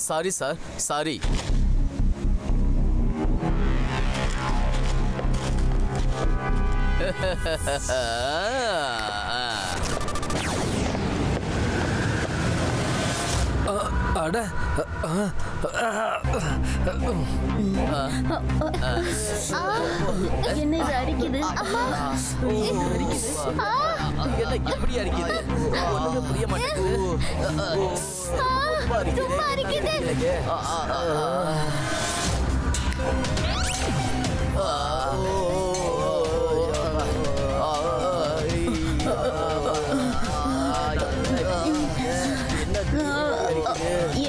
Sorry sir, sorry. அட என்ன இது அடிக்குது? என்ன இப்படி அடிக்குது? ஒண்ணுமே புரிய மாட்டேங்குது. ரொம்ப அடிக்குது.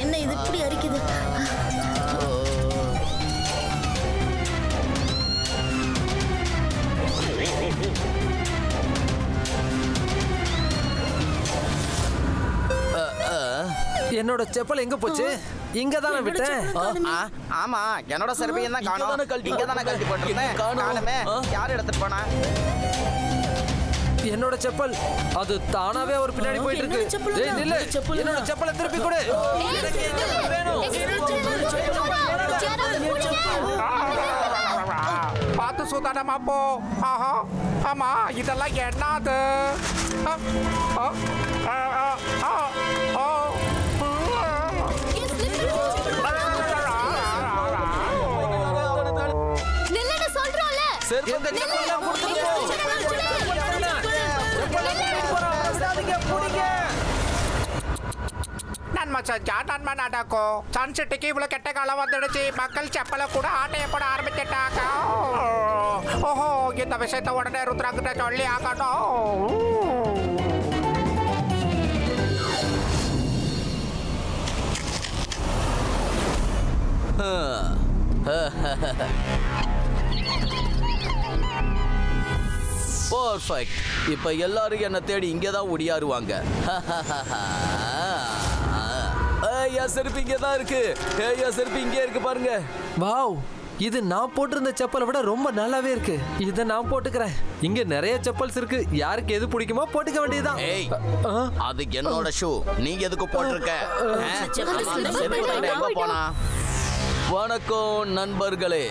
என்ன இது இப்படி அடிக்குது? என்னோட செப்பல் எங்க போச்சு? இங்க தானே விட்டேன். ஆமா, என்னோட செருப்பையும் தான் காணோம். இங்க தானே கழட்டி போட்டிருந்தேன். காணுமே. யார் எடுத்துட்டு போனா? என்னோட செப்பல் அது தானாவே ஒரு பின்னாடி போயிட்டு இருக்கு. ஏய் நில்லு, என்னோட செப்பலை திருப்பி கொடு. பார்த்து சுதானமா போ. ஆமா, இதெல்லாம் என்னது? நன்மை செஞ்சா நன்மை நடக்கும். சன்சிட்டிக்கு இவ்வளவு கெட்ட காலம் வந்துடுச்சு. மக்கள் செப்பலை கூட ஆட்டைய போட ஆரம்பிச்சிட்டாங்க. ஓஹோ, இந்த விஷயத்த உடனே ருத்ராங்கிட்ட சொல்லி ஆகணும். பர்ஃபெக்ட். இப்ப எல்லாரும் என்ன தேடி இங்கதான் ஓடியாருவாங்க. ஐயா, செருப்பு இங்க தான் இருக்கு. ஐயா, செருப்பு இங்கே இருக்கு பாருங்க. வாவ், இது நான் போட்டிருந்த செப்பலை விட ரொம்ப நல்லாவே இருக்கு. இதை நான் போட்டுக்கிறேன். இங்க நிறைய செப்பல்ஸ் இருக்கு. யாருக்கு எது பிடிக்குமோ போட்டுக்க வேண்டியதுதான். ஏய், அது என்னோட ஷூ. நீங்க எதுக்கு போட்டிருக்க? எங்க போனா? வணக்கம் நண்பர்களே.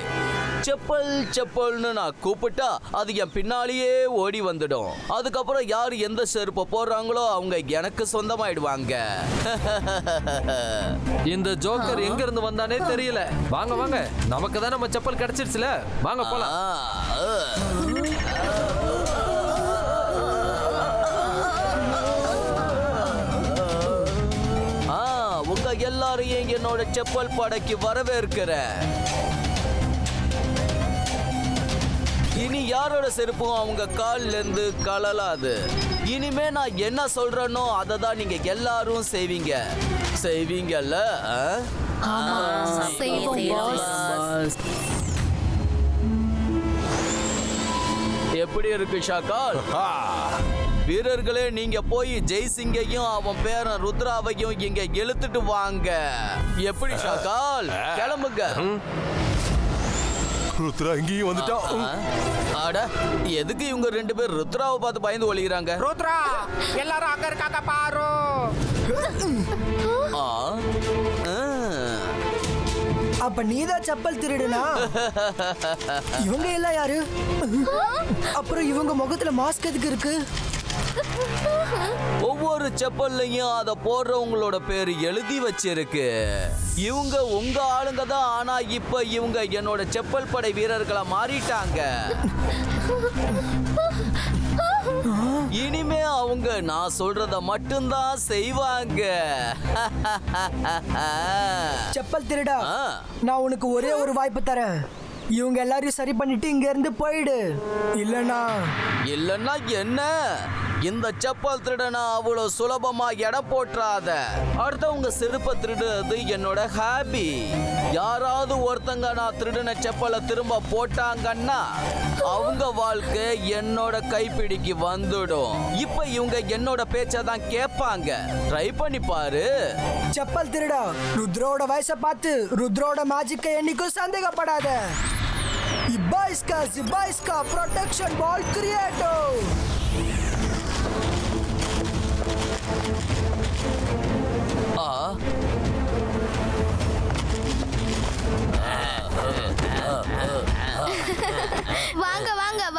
செப்பல் செப்பல்னு நான் கூப்பிட்டா அது என் பின்னாலேயே ஓடி வந்துடும். அதுக்கப்புறம் யார் எந்த செருப்பை போடுறாங்களோ அவங்க எனக்கு சொந்தமாயிடுவாங்க. இந்த ஜோக்கர் எங்க இருந்து வந்தானே தெரியல. வாங்க வாங்க, நமக்கு தான் நம்ம செப்பல் கிடைச்சிருச்சுல. வாங்க போலாம். உங்க எல்லாரையும் என்னோட செப்பல் படைக்கு வரவேற்கிறேன். இனி யாரோட செருப்பும் அவங்க கால்ல இருந்து கலலாது. இனிமே நான் என்ன சொல்றேனோ அதை தான் நீங்க எல்லாரும் செய்வீங்கல்ல? எப்படி இருக்கு ஷாக்கால்? வீரர்களே, நீங்க போய் ஜெய்சிங்கையும் அவன் பேரன் ருத்ராவையும் இங்க இழுத்துட்டு வாங்க. எப்படி ஷாக்கால்? கிளம்புங்க. ருத்ரா இங்கேயும் வந்துட்டான். அட, எதுக்கு இவங்க ரெண்டு பேர் ருத்ராவை பார்த்து பயந்து ஒளிகிறாங்க? ருத்ரா, எல்லாரும் அங்க இருக்காங்க பாரு. அப்ப நீதான் செப்பல் திருடுனா? இவங்க எல்லாம் யாரு? அப்புறம் இவங்க முகத்துல மாஸ்க் எதுக்கு இருக்கு? ஒவ்வொரு செப்பல்லையும் அதை போடுறவங்களோட பேரு எழுதி வச்சிருக்கு. இவங்க உங்க ஆளுங்க தான். ஆனா இப்ப இவங்க என்னோட செப்பல் படை வீரர்களா மாறிட்டாங்க. இனிமே அவங்க நான் சொல்றத மட்டும்தான் செய்வாங்க. செப்பல் திருடா, நான் உனக்கு ஒரே ஒரு வாய்ப்பு தரேன். இவங்க எல்லாரையும் சரி பண்ணிட்டு இங்க இருந்து போயிடு. இல்லனா என்ன? இந்த செப்பல் திருடனா அவ்வளவு சுலபமா எடை போட்டுறாத. அடுத்தவங்க செருப்பை திருடுறது என்னோட ஹாபி. யாராவது ஒருத்தங்க நான் திருடின செப்பலை திரும்ப போட்டாங்கன்னா அவங்க வாழ்க்கை என்னோட கைப்பிடிக்கு வந்துடும். இப்ப இவங்க என்னோட பேச்சதான் கேட்பாங்க. ட்ரை பண்ணி பாரு. செப்பல் திருடா, ருத்ரோட வயசை பார்த்து ருத்ரோட மேஜிக்கை என்னைக்கும் சந்தேகப்படாத. இபாய்ஸ்கா ப்ரொடெக்ஷன் பால் கிரியேட்டோ.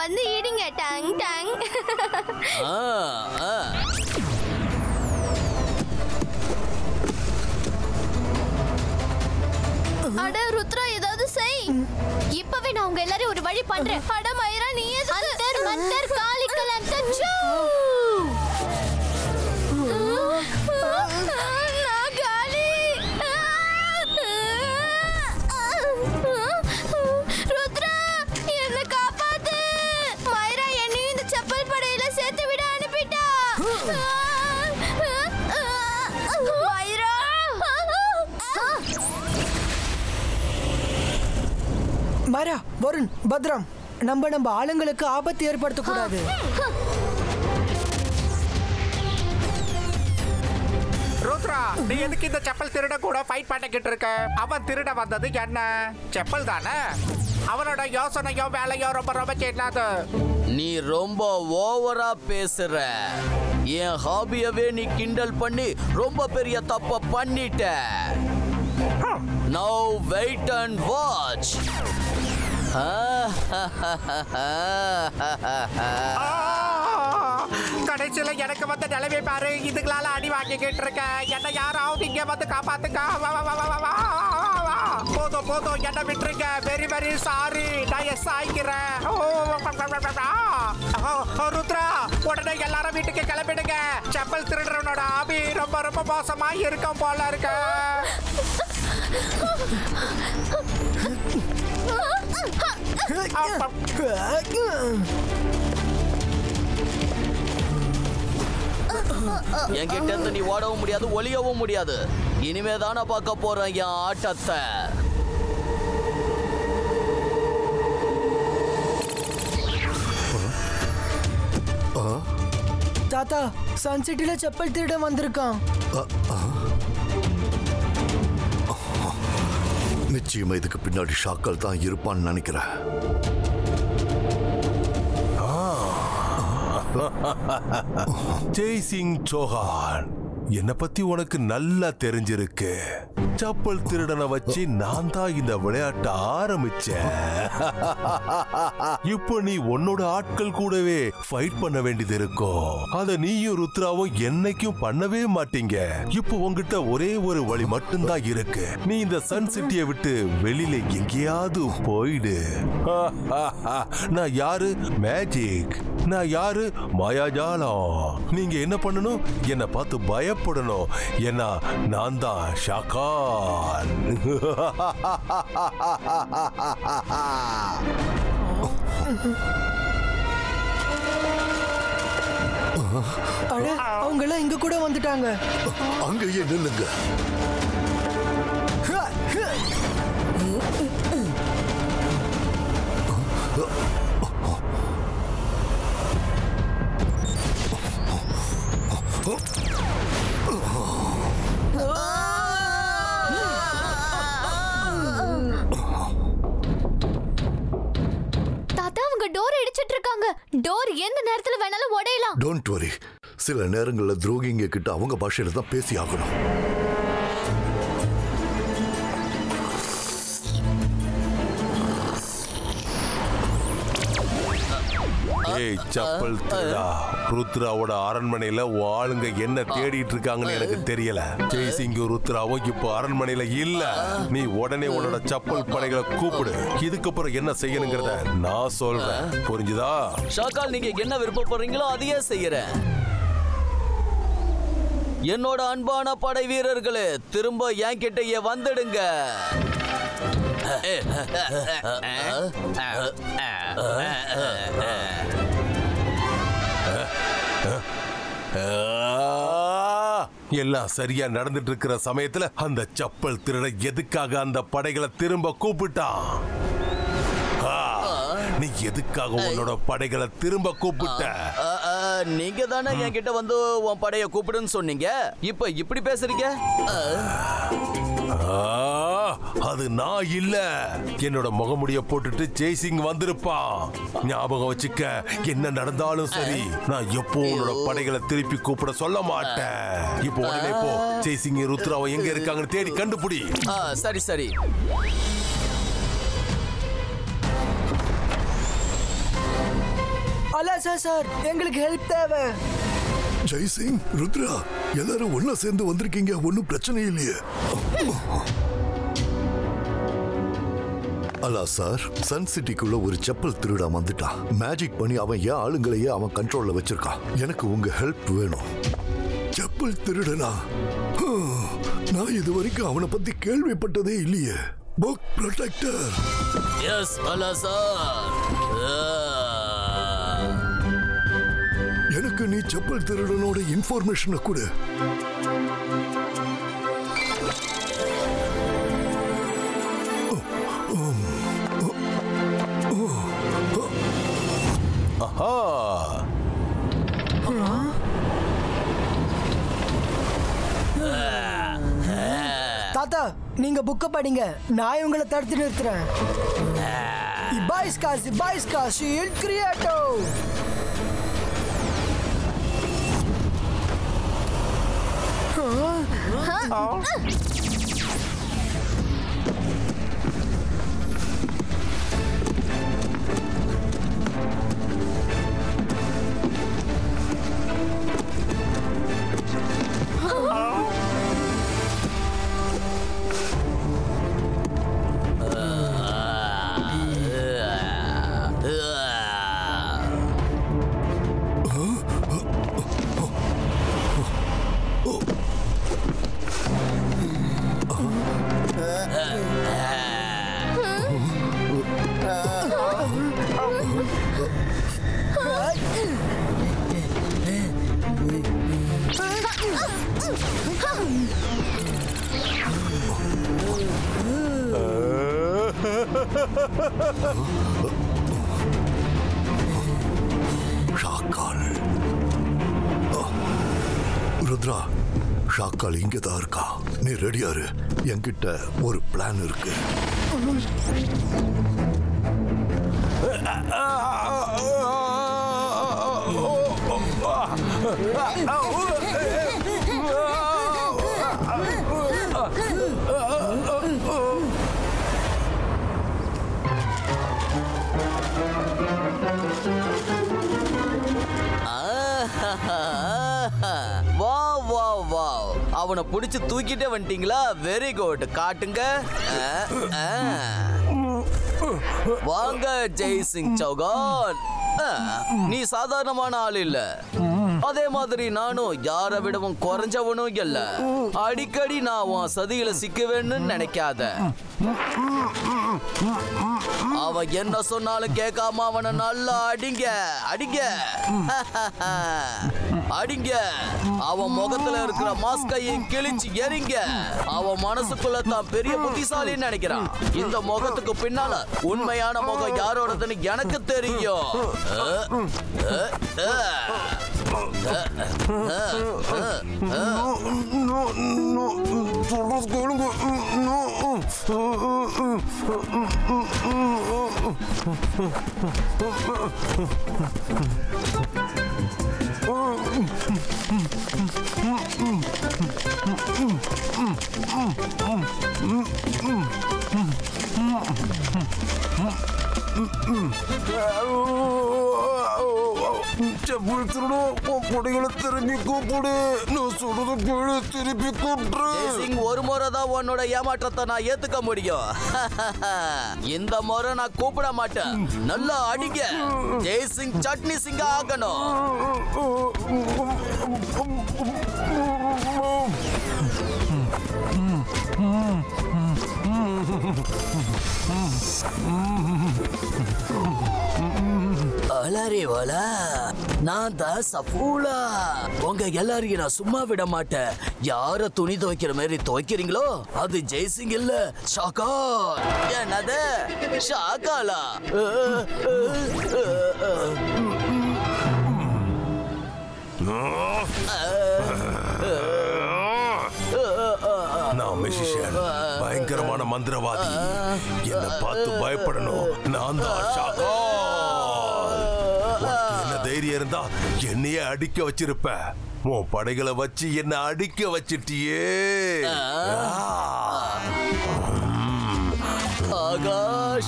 வந்து இடிங்க டங் டங். அட ருத்ரா ஏதாவது செய். இப்பவே நான் உங்க எல்லாரையும் ஒரு வழி பண்றேன். அட மயிரா நீ அந்தர் மந்தர் காலிக்கல் அந்தச்சூ. நான் காலி. ருத்ரா என்ன காப்பாத்து. மயிரா என்னையும் இந்த செப்பல் படையில சேர்த்து விட அனுப்பிட்டா. மயிரா மாரா, வருண், பத்ரம், நம்ம ஆளுங்களுக்கு ஆபத்து ஏற்படுத்த கூடாது. ருத்ரா, நீ எதுக்கு இந்த செப்பல் திருட கூட ஃபைட் பண்ணிக்கிட்டு இருக்க? அவன் திருட வந்தது என்ன? செப்பல் தானே. அவனோட யோசனையோ வேலையோ ரொம்ப ரொம்ப சின்னது. நீ ரொம்ப ஓவரா பேசுற. என் ஹாபியவே நீ கிண்டல் பண்ணி ரொம்ப பெரிய தப்ப பண்ணிட்ட. Now wait and watch. கடைசியில எனக்கு வந்து நிலைமை பாரு. இதுகளால அடி வாங்கிக்கிட்டு இருக்க. என்ன யாராவது இங்க வந்து காப்பாத்துக்க. போதும் போதும், என்ன விட்டுருங்க. Very very sorry. நான் எஸ் ஆயிக்கிறேன். ருத்ரா, உடனே எல்லாரும் வீட்டுக்கு கிளம்பிடுங்க. செப்பல் திருடுறவனோட ஆபி ரொம்ப ரொம்ப மோசமா இருக்கும் போல இருக்கு. என்கிட்ட இருந்து நீ ஓடவும் முடியாது, ஒளியவும் முடியாது. இனிமே தானே பார்க்க போறேன் என் ஆட்டத்தை. தாத்தா, சன்சிட்டில செப்பல் திருட வந்திருக்கான். நிச்சயமா இதுக்கு பின்னாடி ஷாக்கள் தான் இருப்பான்னு நினைக்கிறேன். ஜெய்சிங் சௌஹான், என்ன பத்தி உனக்கு நல்லா தெரிஞ்சிருக்கு. செப்பல் திருடனை வச்சு நான் தான் இந்த விளையாட்டை ஆரம்பிச்சேன். இப்போ நீ உன்னோட ஆட்கள் கூடவே ஃபைட் பண்ண வேண்டியது இருக்கும். அத நீயும் ருத்ராவும் என்னைக்கும் பண்ணவே மாட்டீங்க. இப்போ உங்ககிட்ட ஒரே ஒரு வழி மட்டும்தான் இருக்கு. நீ இந்த சன் சிட்டியை விட்டு வெளியில எங்கேயாவது போயிடு. நான் யாரு? மேஜிக். நான் யாரு? மாயாஜாலம். நீங்க என்ன பண்ணணும்? என்னை பார்த்து பயப்படணும். ஏன்னா நான் தான் ஷாக்கான். அட, அவங்க எல்லாம் இங்க கூட வந்துட்டாங்க. அங்கேயே நில்லுங்க. தாத்தா, அவங்க டோர் இடிச்சிட்டு இருக்காங்க. டோர் எந்த நேரத்துல வேணாலும் உடையலாம். Don't worry. சில நேரங்களில் துரோகிங்க கிட்ட அவங்க பாஷையில தான் பேசி ஆகணும். ஏய் செப்பல் திருடா, ருத்ராவோட அரண்மனையில ஆளுங்க என்ன தேடிட்டு இருக்காங்கன்னு எனக்கு தெரியல. ஜெய்சிங் ருத்ராவும் இப்போ அரண்மனையில இல்ல. நீ உடனே உன்னோட செப்பல் படைகளை கூப்பிடு. இதுக்கப்புறம் என்ன செய்யணுங்கிறத நான் சொல்றேன். புரிஞ்சுதா? ஷாக்கால், நீங்க என்ன விருப்பப்படுறீங்களோ அதையே செய்யறேன். என்னோட அன்பான படை வீரர்களே, திரும்ப என் கிட்டயே வந்துடுங்க. எல்லாம் சரியா நடந்துட்டு இருக்கிற சமயத்துல அந்த செப்பல் திருட எதுக்காக அந்த படைகளை திரும்ப கூப்பிட்டான்? நீ எதுக்காக உன்னோட படைகளை திரும்ப கூப்பிட்ட? நீங்க தானே என்கிட்ட வந்து உன் படைய கூப்பிடுன்னு சொன்னீங்க. இப்ப இப்படி பேசுறீங்க. அது நான் இல்ல. என்னோட முகமுடிய போட்டுட்டு ஜெய்சிங் வந்திருப்பான். ஞாபகம் வச்சுக்க, என்ன நடந்தாலும் சரி, நான் எப்போ உன்னோட படைகளை திருப்பி கூப்பிட சொல்ல மாட்டேன். இப்போ உடனே போ, ஜெய்சிங் ருத்ராவை எங்க இருக்காங்கன்னு தேடி கண்டுபிடி. சரி சரி. சார் எங்களுக்கு ஹெல்ப் தேவை. ஜெய்சிங், ருத்ரா, எல்லாரும் ஒன்னா சேர்ந்து வந்திருக்கீங்க. ஒன்னும் பிரச்சனை இல்லையே. அல்லா சார், சன் சிட்டிக்குள்ள ஒரு செப்பல் திருடா வந்துட்டான். மேஜிக் பண்ணி அவன் ஏன் ஆளுங்களையே அவன் கண்ட்ரோல்ல வச்சிருக்கான். எனக்கு உங்க ஹெல்ப் வேணும். செப்பல் திருடனா? நான் இது வரைக்கும் அவனை பத்தி கேள்விப்பட்டதே இல்லையே. Book protector. எஸ் அல்லா சார். எனக்கு நீ செப்பல் திருடனோட இன்ஃபர்மேஷனை கொடு. தாத்தா, நீங்க புக்க படிங்க, நான் உங்களை தடுத்து நிறுத்துறேன். Ibaiska Shield Creator. ஷாக்கால். ருத்ரா, ஷாக்கால் இங்கதான் இருக்கா. நீ ரெடியாரு. என்கிட்ட ஒரு பிளான் இருக்கு. அவனை புடிச்சு தூக்கிட்டே வந்துட்டீங்களா? Very good. காட்டுங்க. வாங்க ஜெய்சிங் சௌகான். நீ சாதாரணமான ஆள் இல்ல. அதே மாதிரி நானும் யாரை விடவும் குறைஞ்சவனும் இல்ல. அடிக்கடி நான் உன் சதியில சிக்குவேன்னு நினைக்காத. அவன் என்ன சொன்னாலும் கேட்காம அவனை நல்லா அடிங்க அடிங்க அடிங்க. அவன் முகத்துல இருக்கிற மாஸ்கையை கிழிச்சு எறிங்க. அவன் மனசுக்குள்ள தான் பெரிய புத்திசாலின்னு நினைக்கிறான். இந்த முகத்துக்கு பின்னால உண்மையான முகம் யாரோடதுன்னு எனக்கு தெரியும். ஒரு முறை தான் உன்னோட ஏமாற்றத்தை நான் ஏத்துக்க முடியும். இந்த முறை நான் கூப்பிட மாட்டேன். நல்லா அடிங்க. ஜெய்சிங் சட்னி சிங்க ஆகணும். அலரே வாலா, நான் தான் சஃபூலா. உங்க எல்லாரையும் நான் சும்மா விட மாட்டேன். யார துணி துவைக்கிற மாதிரி துவைக்கிறீங்களோ அது ஜெய்சிங் இல்ல, ஷாகால். என்னது ஷாகாலா? நான் மெஜிஷியன், பயங்கரமான மந்திரவாதி. என்னை பார்த்து பயப்படணும். நான் தான் ஷாகால். என்ன தைரியம் இருந்தா என்னையே அடிக்க வச்சிருப்ப. உன் படைகளை வச்சு என்ன அடிக்க வச்சிட்டியே. ஆகா,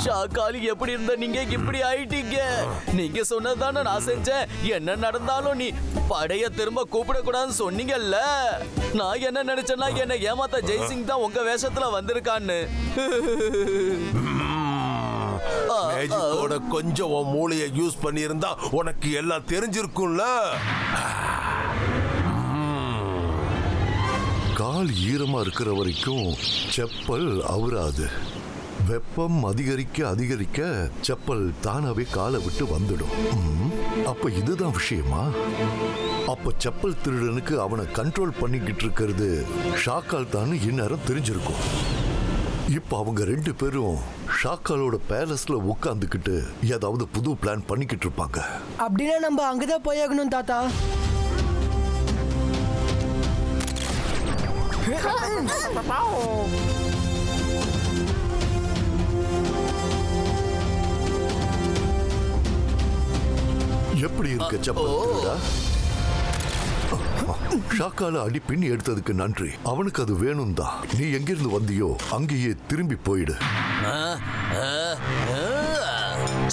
ஷாக்காலி எப்படி இருந்த நீங்க இப்படி ஆயிட்டீங்க? நீங்க சொன்னதானே நான் செஞ்சேன். என்ன நடந்தாலும் நீ படைய திரும்ப கூப்பிடக்கூடாதுன்னு சொன்னீங்கல்ல. நான் என்ன நினைச்சேன்னா என்ன ஏமாத்த ஜெய்சிங் தான் உங்க வேஷத்துல வந்திருக்கான்னு. மேஜிக்கோட கொஞ்சம் உன் மூளையை யூஸ் பண்ணியிருந்தா உனக்கு எல்லாம் தெரிஞ்சிருக்கும்ல. கால் ஈரமா இருக்கிற வரைக்கும் செப்பல் அவராது. வெப்பம் அதிகரிக்க அதிகரிக்க செப்பல் தானாவே காலை விட்டு வந்துடும். அப்ப இதுதான் விஷயமா? அப்ப செப்பல் திருடனுக்கு அவனை கண்ட்ரோல் பண்ணிக்கிட்டு இருக்கிறது ஷாக்கால் தான் இந்நேரம் தெரிஞ்சிருக்கும். இப்ப அவங்க 2 பேரும் ஷாக்காலோட பேலஸ்ல உட்காந்துக்கிட்டு ஏதாவது புது பிளான் பண்ணிக்கிட்டு இருப்பாங்க. அப்படின்னா நம்ம அங்கதான் போயாகணும் தாத்தா. எப்படி இருக்க செப்பல் திருடா? ஷாக்கால அடி பின்னி எடுத்ததுக்கு நன்றி. அவனுக்கு அது வேணும் தான். நீ எங்கிருந்து வந்தியோ அங்கேயே திரும்பி போயிடு.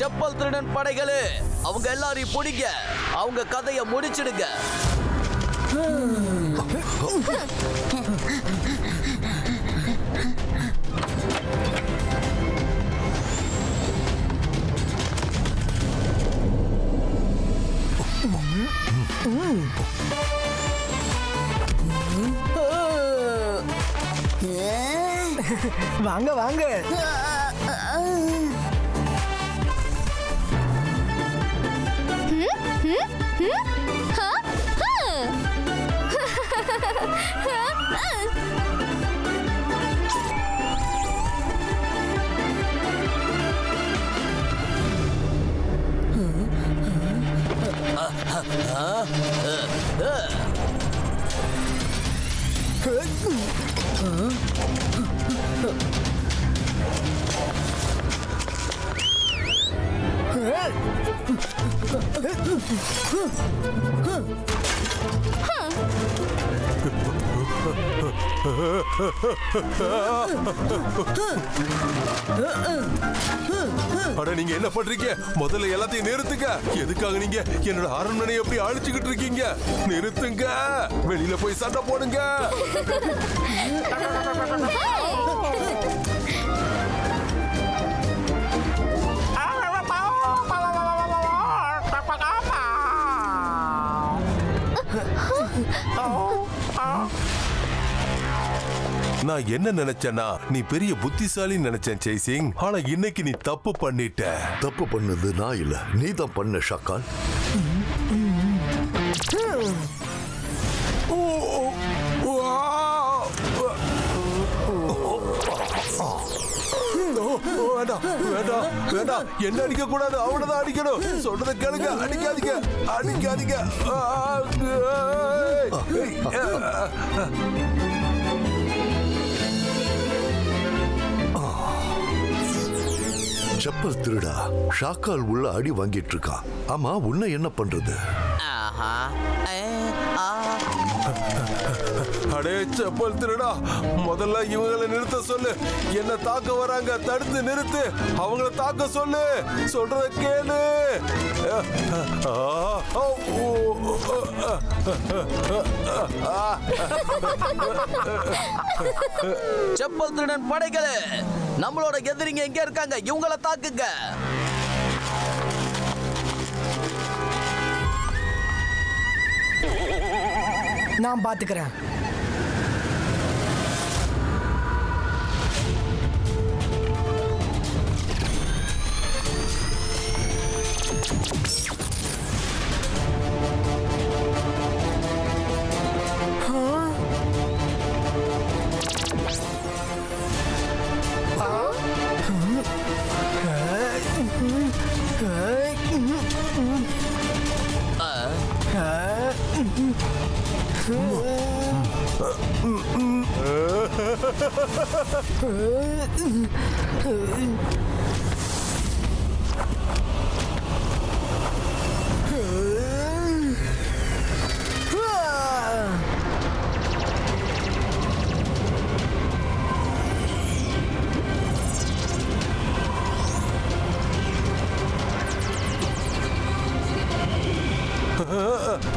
செப்பல் திருடன் படைகளே, அவங்க எல்லாரையும் பிடிங்க. அவங்க கதையை முடிச்சிடுங்க. வாங்க வாங்க. அட நீங்க என்ன பண்றீங்க? முதல்ல எல்லாத்தையும் நிறுத்துங்க. எதுக்காக நீங்க என்னோட அரண்மனையை எப்படி அழிச்சுக்கிட்டு இருக்கீங்க? நிறுத்துங்க. வெளியில போய் சண்டை போடுங்க. நான் என்ன நினைச்சேன்னா நீ பெரிய புத்திசாலி நினைச்சேன் ஜெய்சிங். ஆனா இன்னைக்கு நீ தப்பு பண்ணிட்ட. தப்பு பண்ணது நான் இல்ல, நீ தான் பண்ண ஷாக்கால். வேண்டாம், என்ன அடிக்க கூடாது. அவனதான் அடிக்கணும். சொல்றத கேளுங்க. அடிக்காதீங்க, அடிக்காதீங்க. செப்பல் திருடா, ஷாக்கால் உள்ள அடி வாங்கிட்டு இருக்கான். ஆமா, உன்னை என்ன பண்றது? அடே செப்பல் திருடா, முதல்ல இவங்களை நிறுத்த சொல்லு. என்ன தாக்க வராங்க, தடுத்து நிறுத்து. அவங்கள தாக்க சொல்லு. சொல்றத கேளு. செப்பல் திருடன் படைகளே, நம்மளோட எதிரிங்க எங்க இருக்காங்க? இவங்கள தாக்குங்க. நான் பாத்துக்கிறேன்.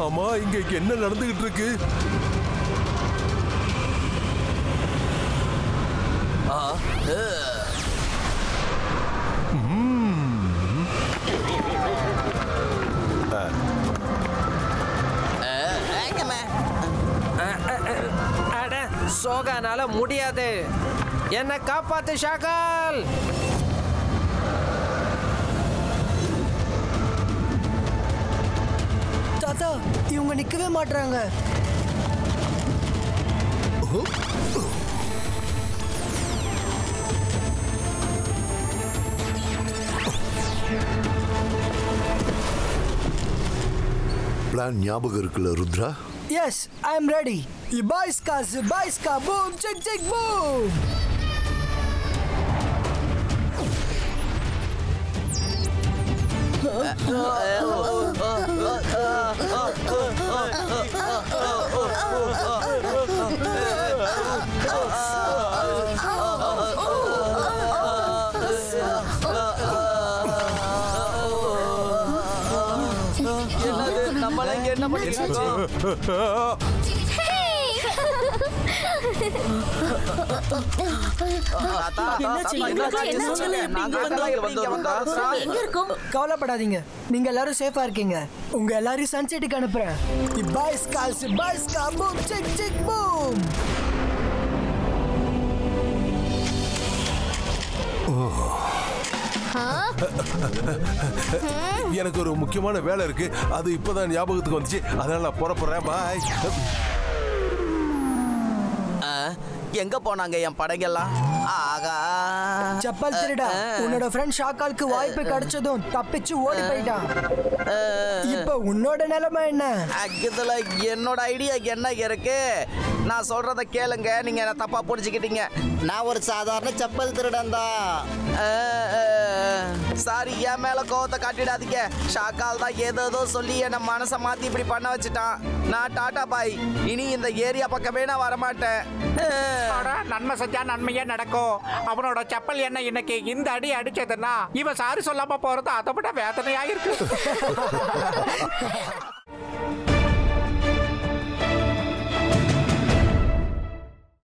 அம்மா இங்க என்ன நடந்துகிட்டு இருக்கு? சோகானால முடியாது. என்ன காப்பாத்து ஷாக்கால். தாத்தா இவங்க நிக்கவே மாட்றாங்க. பிளான் ஞாபகம் இருக்குல்ல Rudra? Yes I am ready. பாய்ஸ்கா பூம் செக் செக் பூம். நம்மள இங்க என்ன பண்ணிட்டு இருக்கோம்? கவலைப்படாதீங்க, நீங்க எல்லாரும் சேஃபா இருக்கீங்க. உங்க எல்லாரும் சன்செட்டுக்கு அனுப்புறேன். பாய்ஸ்கா பூம் செக் செக் பூம். எனக்கு ஒரு முக்கியமான வேலை இருக்கு, அது இப்பதான் ஞாபகத்துக்கு வந்துச்சு. அதனால நான் புறப்படுறேன். பாய். எங்க போனாங்க என் படங்கெல்லாம்? ஆகா, செப்பல் திருடா, உன்னோட ஃப்ரெண்ட் ஷாக்காலுக்கு வாய்ப்பு கிடைச்சதும் தப்பிச்சு ஓடி போயிட்டான். இப்ப உன்னோட நிலைமை என்ன? இதுல என்னோட ஐடியா என்ன இருக்கு? நான் சொல்றத கேளுங்க, நீங்க என்ன தப்பா புரிஞ்சுக்கிட்டீங்க. நான் ஒரு சாதாரண செப்பல் திருடன் தான். சாரி, என் மேல கோவத்தை காட்டிடாதீங்க. ஷாக்கால் தான் ஏதோ சொல்லி என்ன மனசை மாத்தி இப்படி பண்ண வச்சுட்டான். நான் டாடா பாய், இனி இந்த ஏரியா பக்கமே நான் வரமாட்டேன். நன்மை செஞ்சா நன்மையே நடக்கும். அவனோட செப்பல் என்ன இன்னைக்கு இந்த அடி அடிச்சதுன்னா இவன் சாரி சொல்லாம போறது அதை விட வேதனையா இருக்கு.